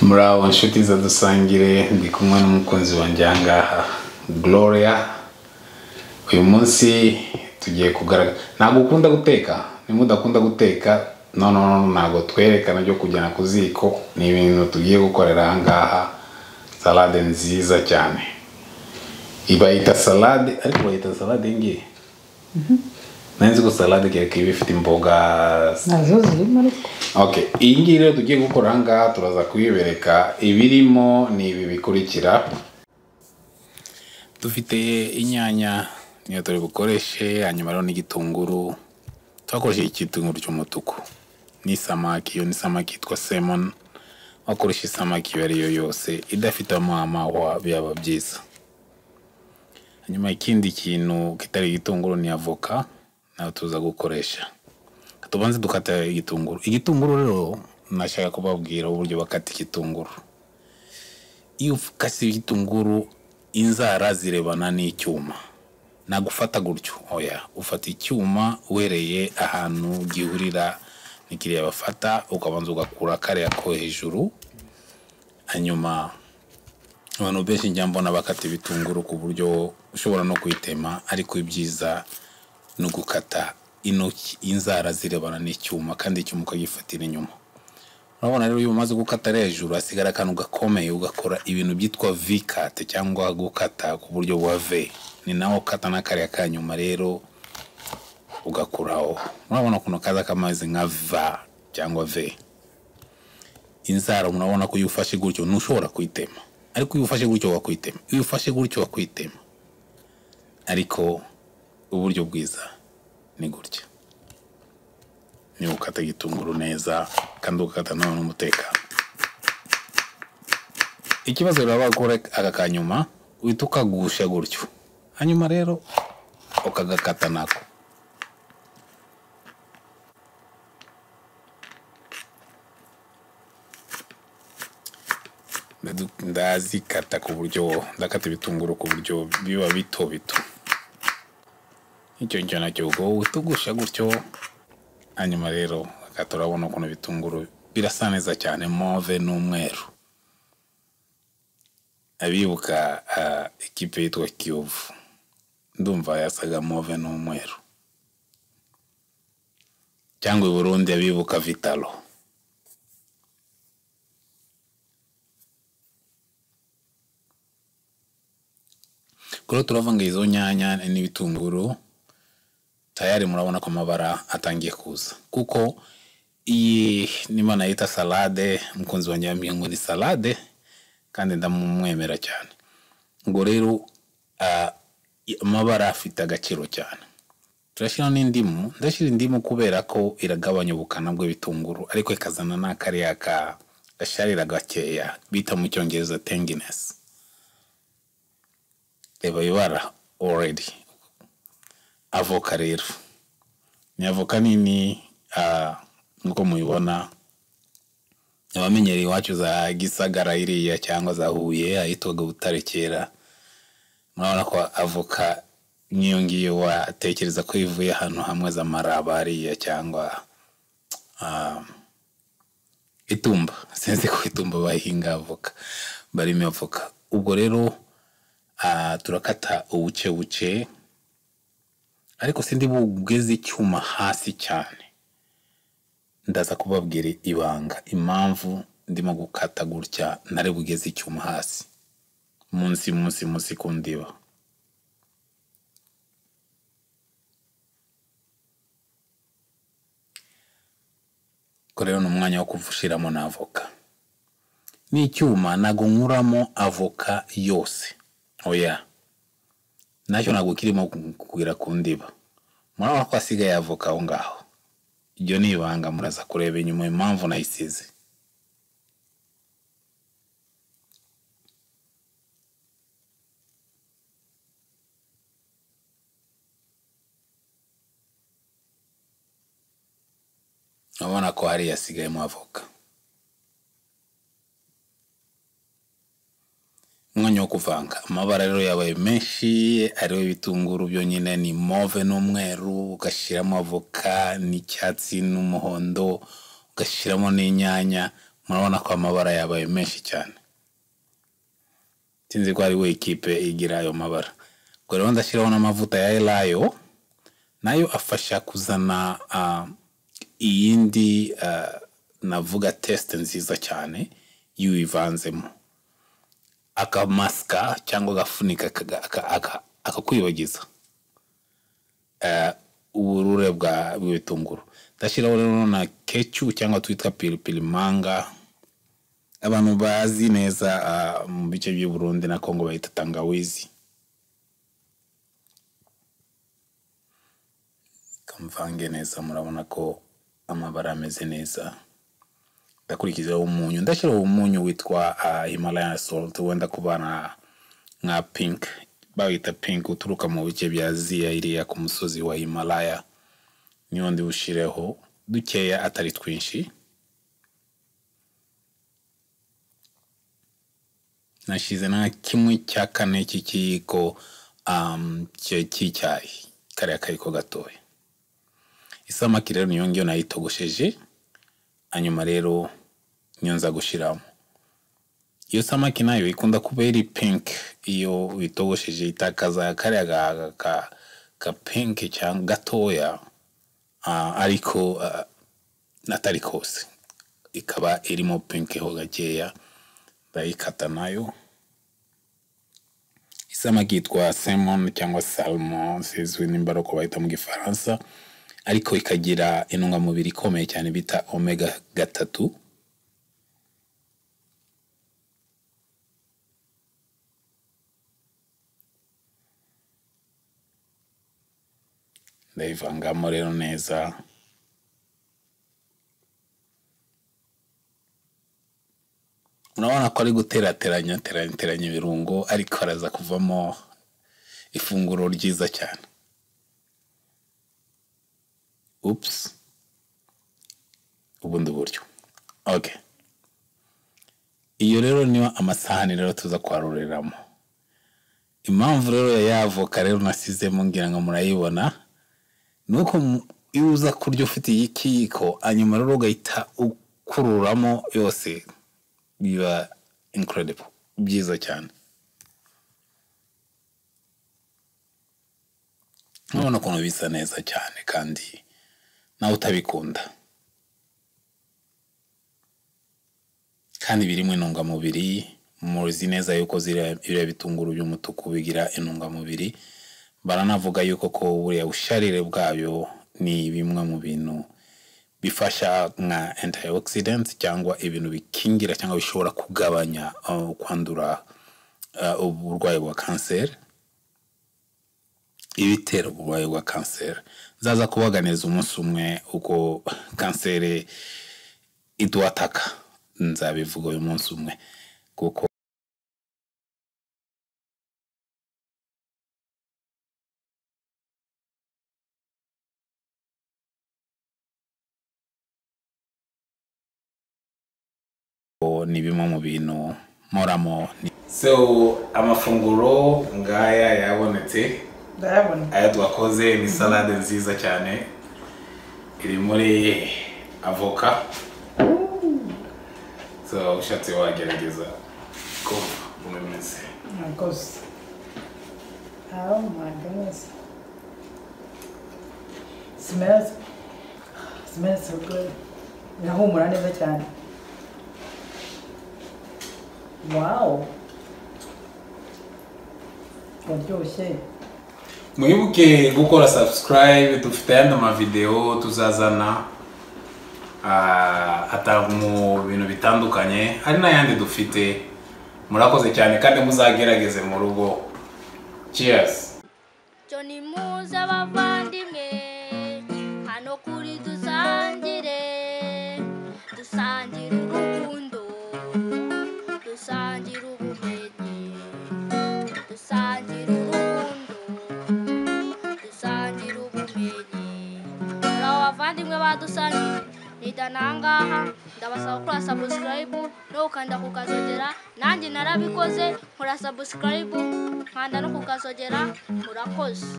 Muraho nshuti za dusangire, ndi kumwe n'umukunzi wanjye ngaha Gloria. Uyu munsi tugiye kugaragara, ntabwo ukunda guteka, nimudakunda guteka ntago twerekana byo kujyana ku ziko. Ni ibintu tugiye gukorera ngaha, salade nziza cyane. Ibayita salade, ariko bayita salade ngiye nanzi ko salade kereka iba ifite imboga nazo zirimo ariko. Okay, iyi ngiyi rero tugiye gukora ngaha, turaza kuyibereka. Ibirimo ni ibi bikurikira. Dufite inyanya niyo turi bukoreshe, hanyuma rero n'igitunguru. Twakoresha igitunguru cy'umutuku. Ni samaki, yo ni samaki yitwa salmon. Wakoresha isamaki iyo ariyo yose idafite amahwa byaba byiza. Hanyuma ikindi kintu kitari igitunguru ni avoka, nayo tuza gukoresha. Tubanze dukata igitunguru. Igitunguru rero nashaka kubabwira uburyo bakata igitunguru. Iyo ukase igitunguru inzara zirebana n'icyuma. Nagufata gutyo, oya, ufata icyuma wereye ahantu gihurira nikiriya bafata, ukabanza ugakura kariya ko hejuru. Hanyuma abantu benshi njya mbona bakata ibitunguru ku buryo ushobora no kwitema, ariko ibyiza no gukata intoki, inzara zirebana n'icyuma, kandi icyuma ukagifatira inyuma. Urabona rero iyo umaze gukata hejuru hasigara akantu gakomeye, ugakora ibintu byitwa V-cut cyangwa gukata ku buryo bwa V. Ni naho ukata n'akariya kanyuma rero ugakuraho. Murabona kuno kaza kamaze nka V cyangwa V. Inzara murabona ko iyo ufashe gutyo ntushobora kwitema, ariko iyo ufashe gutyo wakwitema, iyo ufashe gutyo wakwitema. Ariko uburyo bwiza ni gutya. Ni ukata igitunguru neza kandi ukata nawe n'umutekano. Ikibazo rero bakora aka kanyuma uhita ukagusha gutyo, hanyuma rero ukagakata nako. Ndazikata ku buryo, ndakata ibitunguru ku buryo biba bito bito. Icyo ngicyo nacyo ubwo utugusha gutyo. Hanyuma rero turabona ukuntu ibitunguru birasa neza cyane, mauve n'umweru. Abibuka ikipe yitwa Kiyovu, ndumva yasaga mauve n'umweru. Cyangwa i Burundi abibuka Vitalo. Kuro turavanga izo nyanya n'ibitunguru. Tayari murabona ko amabara atangiye kuza, kuko iyi nimana yita salade, mukunzi wanjye yambwiye ngo ni salade kandi ndamumwemera cyane. Ngo rero amabara afite agaciro cyane. Turashyira n'indimu, ndashyira indimu kubera ko iragabanya ubukana bw'ibitunguru, ariko ikazana n'akariya gasharira gakeya bita mu cyongereza tanginess. Reba ibara already. Avoka rero ni avoka nini, nkuko mubibona. Abamenyereye iwacu za Gisagara iriya cyangwa za Huye ahitwaga Butare kera, murabona ko avoka nk'iyo ngiyo watekereza ko ivuye ahantu hamwe za Maraba ariya cyangwa Itumba. Sinzi ko Itumba bahinga avoka, barimo avoka. Ubwo rero turakata ubuce buce, ariko sindi bugeze icyuma hasi cyane. Ndaza kubabwira ibanga impamvu ndimo gukata gutya ntare bugeze icyuma hasi, munsi kundiba. Ko rero n'umwanya wo kuvushiramo na avoka. Ni icyuma nago nkuramo avoka yose, oya, nacyo ntabwo kirimo kugira ku ndiba. Murabona ko hasigaye avoka aho ngaho. Iryo ni ibanga, muraza kureba inyuma impamvu nayisize. Urabona ko hari yasigayemo avoka. Umwanya wo kuvanga amabara rero yabaye menshi, ariho ibitunguru byonyine ni mauve n'umweru, ugashyiramo avoka n'icyatsi n'umuhondo, ugashyiramo n'inyanya. murabona ko amabara yabaye menshi cyane. Sinzi ko ari we ikipe igira ayo mabara. Ubwo rero ndashyiraho n'amavuta ya elayo, nayo afasha kuzana iyindi navuga test nziza cyane iyo uyivanzemo. Akamasika cyangwa agafunika akakwibagiza uburure bw'ibitunguru. Ndashyiraho rero na kechu cyangwa twita pilipili manga, abantu bazi neza mu bice by'u Burundi na Kongo bayita tangawizi. Kamvange neza, murabona ko amabara ameze neza. Ndakurikizaho umunyu, ndashyiraho umunyu witwa Himalayan salt, wenda kubana nka pink, bawita pink, uturuka mu bice bya Aziya iriya ku musozi wa Himalaya. Niyo ndi bushireho dukeya atari twinshi. Nashize na kimwe cya kane cy'ikiyiko cy'icyayi, kariya kayiko gatoya. Isamaki rero niyo ngiyo nayitogosheje, hanyuma rero niyo nza gushiramo. Iyo samaki nayo ikunda kuba iri pink, iyo uyitogosheje itakaza kariya ka pink cyangwa gatoya, ariko natari kose ikaba irimo pink ho gakeya. Ndayikata nayo. Isamaki yitwa salmon cyangwa salmon, sizwi nimba uko bayita mu Gifaransa, ariko ikagira intungamubiri ikomeye cyane bita omega 3. Ndayivangamo rero neza. Urabona ko ari guterateranya ibirungo, ariko araza kuvamo ifunguro ryiza cyane. Ubundi buryo. Okay. Iyo rero niyo amasahani rero tuza kwarureramo. Impamvu rero yavoka rero nasizemo ngira ngo murayibona, nuko iyo uza kurya ufite ikiyiko, hanyuma rero ugahita ukururamo yose, biba incredible, byiza cyane. Urabona ko bisa neza cyane kandi nawe utabikunda, kandi birimo intungamubiri. Muzi neza yuko ziriya bitunguru by'umutuku bigira intungamubiri. Baranavuga yuko ko buriya busharire bwabyo ni bimwe mu bintu bifasha nka antioxidants, cyangwa ibintu bikingira cyangwa bishobora kugabanya kwandura uburwayi bwa kanseri, ibitera uburwayi bwa kanseri. Zaza kubaganiriza umunsi umwe uko kanseri iduataka, nzabivuga uyu munsi umwe, kuko ni bimwe mu bintu moramo. So amafunguro ngaya yabonetse, aya twakoze ni salade nziza cyane, iri muri avoka. So ushatse wagerageza ko umemeze. Marcos. Oh my goodness. Smells so good. Inahumura neza cyane. Wow. Waryoshye. Mwibuke gukora subscribe, dufite andi amavideo tuzazana ata mu bintu bitandukanye, hari n'ayandi dufite. Murakoze cyane kandi muzagerageze mu rugo. Cheers. Johnny muza bavandimwe hano kuri dusangire urukundo, dusangire ubumenyi, dusangire urukundo, dusangire ubumenyi. Uraho bavandimwe badusangire, nidanangaha ndabasaba kuri subscribe no kanda kukazogera. Nanjye narabikoze nkora subscribe nkanda no kukazogera. Murakoze.